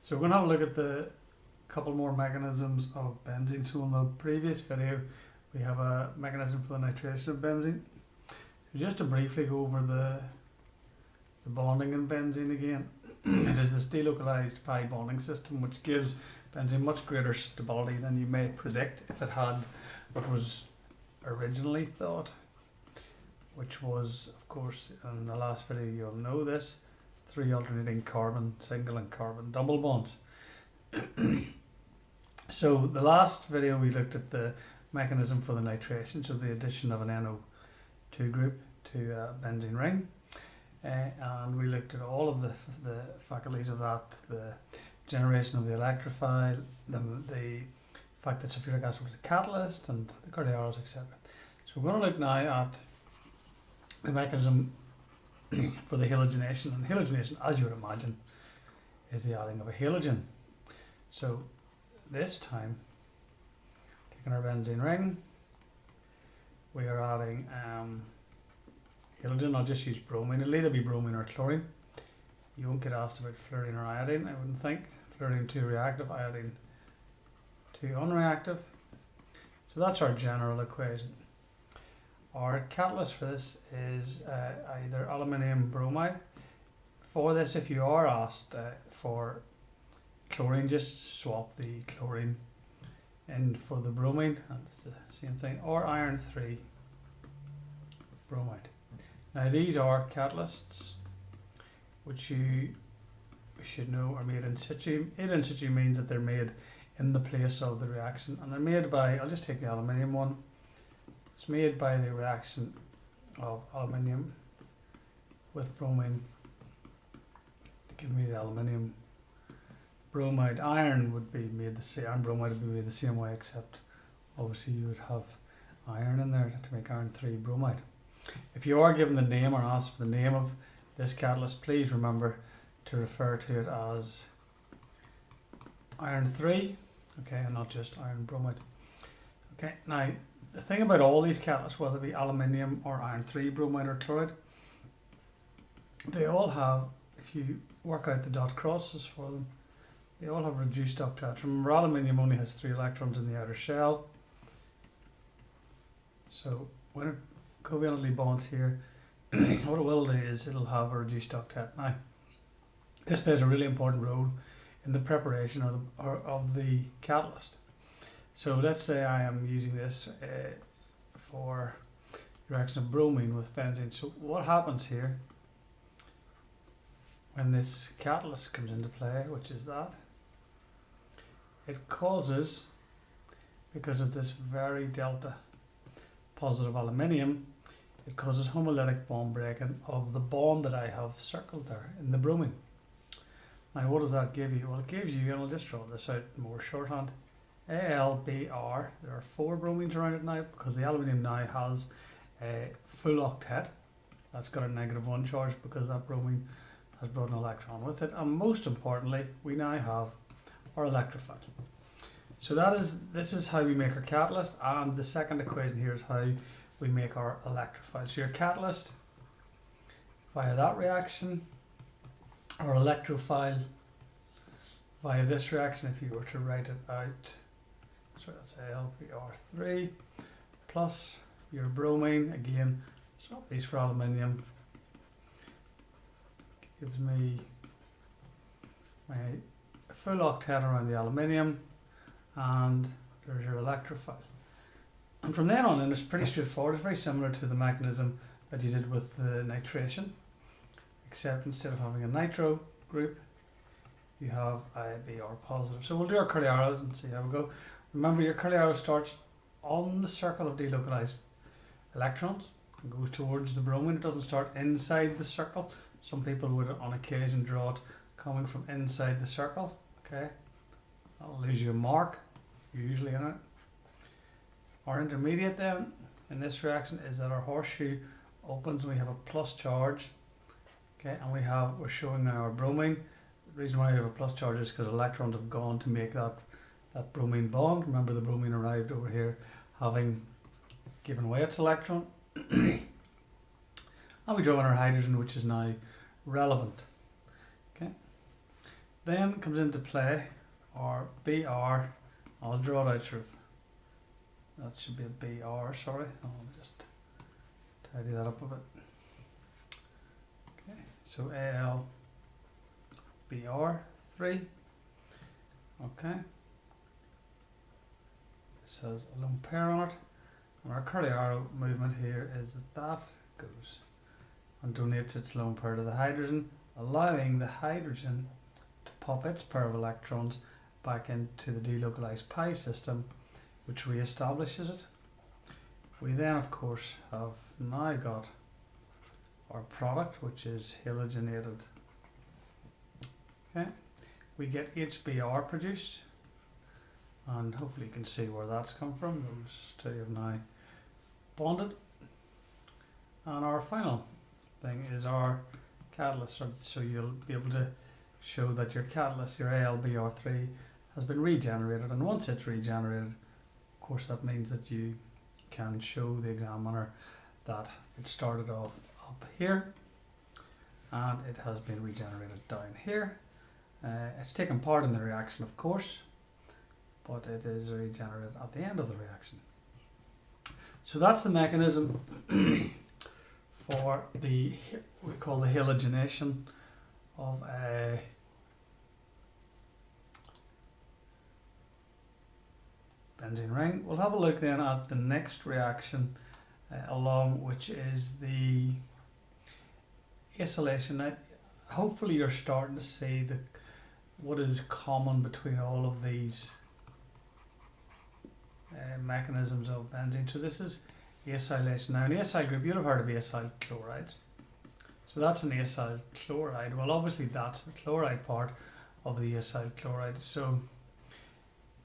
So we're going to have a look at the couple more mechanisms of benzene. So in the previous video we have a mechanism for the nitration of benzene. So just to briefly go over the bonding in benzene again, it is this delocalized pi bonding system which gives benzene much greater stability than you may predict if it had what was originally thought, which was, of course, in the last video you'll know this, 3 alternating carbon single and carbon double bonds. So the last video we looked at the mechanism for the nitration, so the addition of an NO2 group to a benzene ring, and we looked at all of the faculties of that, the generation of the electrophile, the fact that sulfuric acid was a catalyst, and the Coriolis, etc. So we're going to look now at the mechanism for the halogenation. And halogenation, as you would imagine, is the adding of a halogen. So this time, taking our benzene ring, we are adding halogen. I'll just use bromine. It'll either be bromine or chlorine. You won't get asked about fluorine or iodine, I wouldn't think. Fluorine 2 reactive, iodine 2 unreactive. So that's our general equation. Our catalyst for this is either aluminium bromide. For this, if you are asked for chlorine, just swap the chlorine in for the bromine, and it's the same thing, or iron 3 bromide. Now these are catalysts which you should know are made in situ. Made in situ means that they're made in the place of the reaction, and they're made by, I'll just take the aluminium one. It's made by the reaction of aluminium with bromine to give me the aluminium bromide. Iron would be made the same, iron bromide would be made the same way, except obviously you would have iron in there to make iron 3 bromide. If you are given the name or asked for the name of this catalyst, please remember to refer to it as iron 3, okay, and not just iron bromide. Okay, now the thing about all these catalysts, whether it be aluminium or iron 3 bromide or chloride, they all have, if you work out the dot crosses for them, they all have reduced octets. Remember, aluminium only has 3 electrons in the outer shell, so when it covalently bonds here, what it will do is it'll have a reduced octet. Now, this plays a really important role in the preparation of the catalyst. So let's say I am using this for the reaction of bromine with benzene. So what happens here when this catalyst comes into play, which is that, it causes, because of this very delta positive aluminium, it causes homolytic bond breaking of the bond that I have circled there in the bromine. Now what does that give you? Well, it gives you, and I'll just draw this out more shorthand, AlBr. There are 4 bromines around it now because the aluminium now has a full octet. That's got a -1 charge because that bromine has brought an electron with it. And most importantly, we now have our electrophile. So this is how we make our catalyst, and the second equation here is how we make our electrophile. So your catalyst via that reaction, or electrophile via this reaction, if you were to write it out, so that's AlBr3 plus your bromine, again, swap these for aluminium, gives me my full octet around the aluminium, and there's your electrophile. And from then on in, it's pretty straightforward. It's very similar to the mechanism that you did with the nitration, except instead of having a nitro group, you have a Br positive. So we'll do our Coriolis and see how we go. Remember, your Coriolis starts on the circle of delocalized electrons and goes towards the bromine. It doesn't start inside the circle. Some people would on occasion draw it coming from inside the circle. Okay, that'll lose you a mark, usually in it. Our intermediate then in this reaction is that our horseshoe opens and we have a plus charge. Okay, and we're showing now our bromine. The reason why we have a plus charge is because electrons have gone to make that bromine bond. Remember, the bromine arrived over here having given away its electron. And we draw in our hydrogen, which is now relevant. Okay. then comes into play our BR. I'll draw it out through. That should be a BR, sorry. I'll just tidy that up a bit. Okay, so AL BR3. Okay. This has a lone pair on it. And our curly arrow movement here is that goes and donates its lone pair to the hydrogen, allowing the hydrogen to pop its pair of electrons back into the delocalized pi system, which re-establishes it. We then, of course, have now got our product, which is halogenated. Okay, we get HBr produced, and hopefully you can see where that's come from. Those two have now bonded. And our final thing is our catalyst, so you'll be able to show that your catalyst, your AlBr3, has been regenerated, and once it's regenerated, of course that means that you can show the examiner that it started off up here and it has been regenerated down here. It's taken part in the reaction, of course, but it is regenerated at the end of the reaction. So that's the mechanism for the, we call the halogenation of a benzene ring. We'll have a look then at the next reaction along, which is the acylation. Now, hopefully you're starting to see what is common between all of these mechanisms of benzene. So this is acylation. Now, an acyl group, you'll have heard of acyl chlorides. So that's an acyl chloride. Well, obviously that's the chloride part of the acyl chloride. So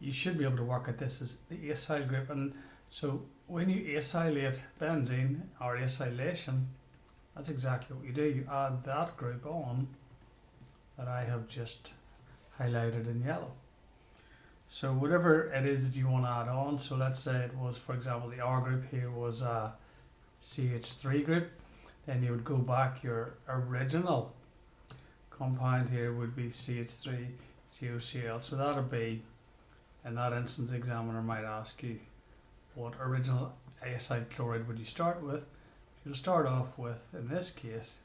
you should be able to work at this as the acyl group. And so when you acylate benzene, or acylation, that's exactly what you do. You add that group on that I have just highlighted in yellow. So whatever it is that you want to add on, so let's say it was, for example, the R group here was a CH3 group, then you would go back, your original compound here would be CH3 COCl. So that would be, in that instance, the examiner might ask you what original acyl chloride would you start with. You'll start off with, in this case,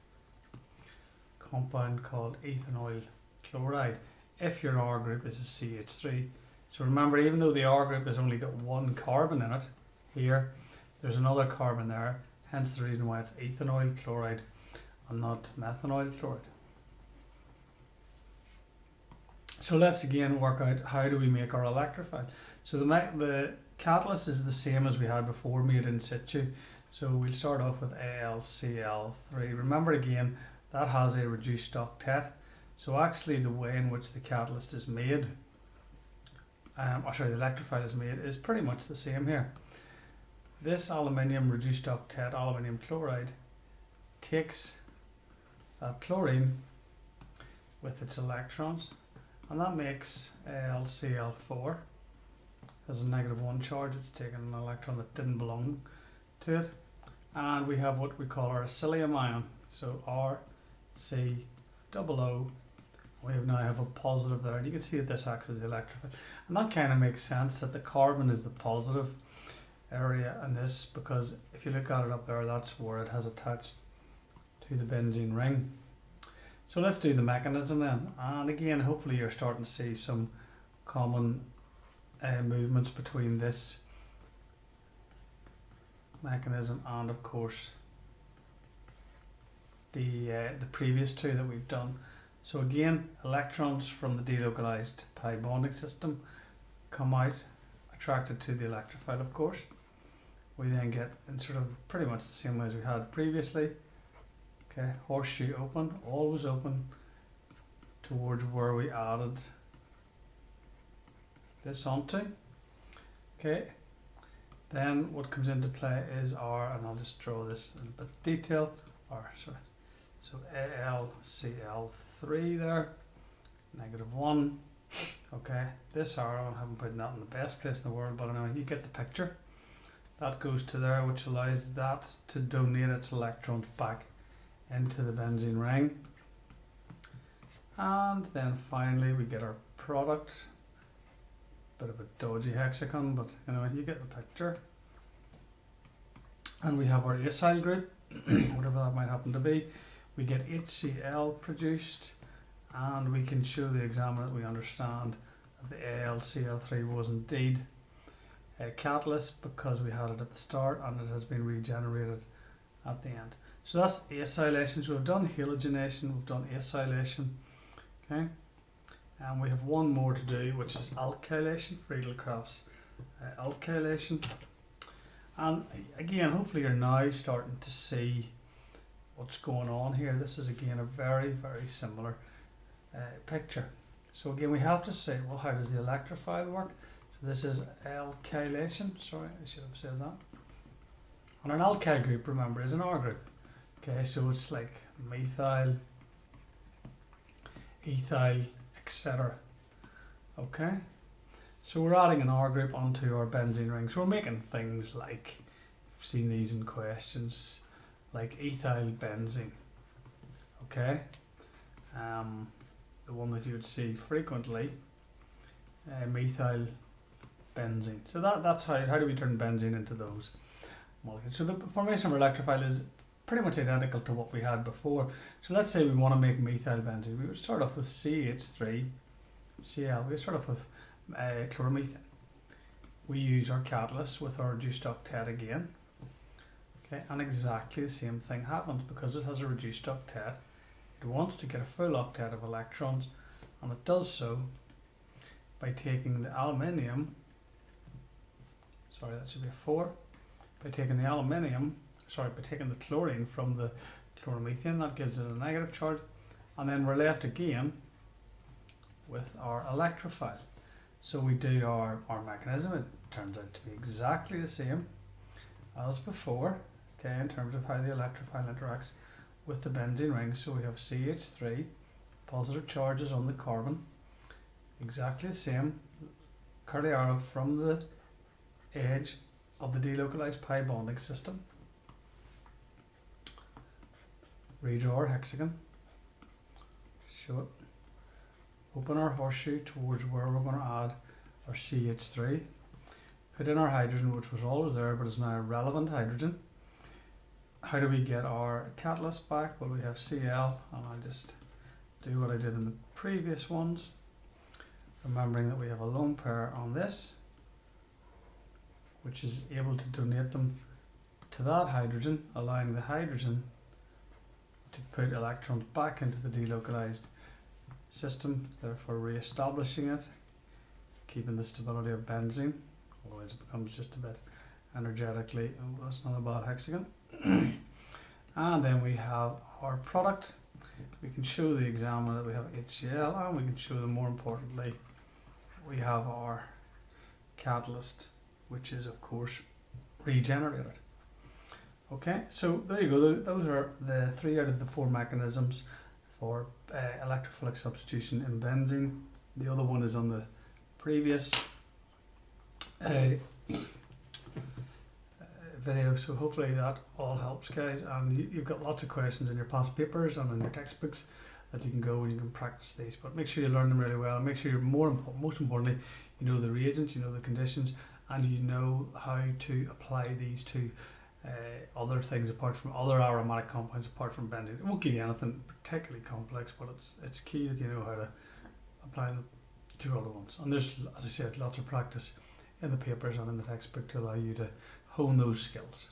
a compound called ethanoyl chloride, if your R group is a CH3. So remember, even though the R group has only got one carbon in it, here, there's another carbon there, hence the reason why it's ethanoyl chloride and not methanoyl chloride. So let's again work out how do we make our electrophile. So the catalyst is the same as we had before, made in situ. So we'll start off with AlCl3. Remember again, that has a reduced octet. So actually the way in which the catalyst is made, the electrophile is made, is pretty much the same here. This aluminium reduced octet, aluminium chloride, takes that chlorine with its electrons, and that makes AlCl4. Has a -1 charge, it's taken an electron that didn't belong to it. And we have what we call our acylation ion. So RCOO. We now have a positive there, and you can see that this acts as the electrophile. And that kind of makes sense that the carbon is the positive area in this, because if you look at it up there, that's where it has attached to the benzene ring. So let's do the mechanism then. And again, hopefully you're starting to see some common movements between this mechanism and, of course, the previous two that we've done. So again, electrons from the delocalized pi bonding system come out, attracted to the electrophile, of course. We then get in sort of pretty much the same way as we had previously. Okay, horseshoe open, always open towards where we added this onto. Okay, then what comes into play is our, and I'll just draw this in a bit of detail, so AlCl3 there, -1. Okay, this arrow, I haven't put that in the best place in the world, but anyway, you get the picture. That goes to there, which allows that to donate its electrons back into the benzene ring. And then finally we get our product. Bit of a dodgy hexagon, but anyway, you get the picture. And we have our acyl group, whatever that might happen to be. We get HCl produced, and we can show the examiner that we understand that the AlCl3 was indeed a catalyst because we had it at the start and it has been regenerated at the end. So that's acylation. So we've done halogenation, we've done acylation, okay? And we have one more to do, which is alkylation, Friedelkraft's alkylation. And again, hopefully you're now starting to see what's going on here. This is again a very, very similar picture. So again, we have to say, well, how does the electrophile work? So this is alkylation. Sorry, I should have said that. And an alkyl group, remember, is an R group. Okay, so it's like methyl, ethyl, etc. Okay, so we're adding an R group onto our benzene ring. So we're making things like, you've seen these in questions, like ethyl benzene. Okay, the one that you would see frequently, methyl benzene. So that's how do we turn benzene into those molecules. So the formation of our electrophile is pretty much identical to what we had before. So let's say we want to make methyl benzene. We would start off with CH3, Cl. We would start off with chloromethane. We use our catalyst with our reduced octet again. Okay, and exactly the same thing happens because it has a reduced octet. It wants to get a full octet of electrons, and it does so by taking the aluminium. Sorry, that should be a 4. By taking the by taking the chlorine from the chloromethane, that gives it a negative charge, and then we're left again with our electrophile. So we do our mechanism. It turns out to be exactly the same as before, okay, in terms of how the electrophile interacts with the benzene ring. So we have CH3, positive charges on the carbon, exactly the same, curly arrow from the edge of the delocalized pi bonding system. Redraw our hexagon, show it, open our horseshoe towards where we're going to add our CH3, put in our hydrogen, which was always there but is now a relevant hydrogen. How do we get our catalyst back? Well, we have Cl, and I'll just do what I did in the previous ones, remembering that we have a lone pair on this, which is able to donate them to that hydrogen, allowing the hydrogen to put electrons back into the delocalized system, therefore re-establishing it, keeping the stability of benzene, otherwise it becomes just a bit energetically, oh, that's not a bad hexagon. And then we have our product. We can show the examiner that we have HCl, and we can show them, more importantly, we have our catalyst, which is of course regenerated. Okay, so there you go. Those are the 3 out of the 4 mechanisms for electrophilic substitution in benzene. The other one is on the previous video, so hopefully that all helps, guys, and you've got lots of questions in your past papers and in your textbooks that you can go and you can practice these, but make sure you learn them really well, and make sure you're most importantly you know the reagents, you know the conditions, and you know how to apply these to other things apart from other aromatic compounds apart from benzene. It won't give you anything particularly complex, but it's key that you know how to apply them to other ones. And there's, as I said, lots of practice in the papers and in the textbook to allow you to hone those skills.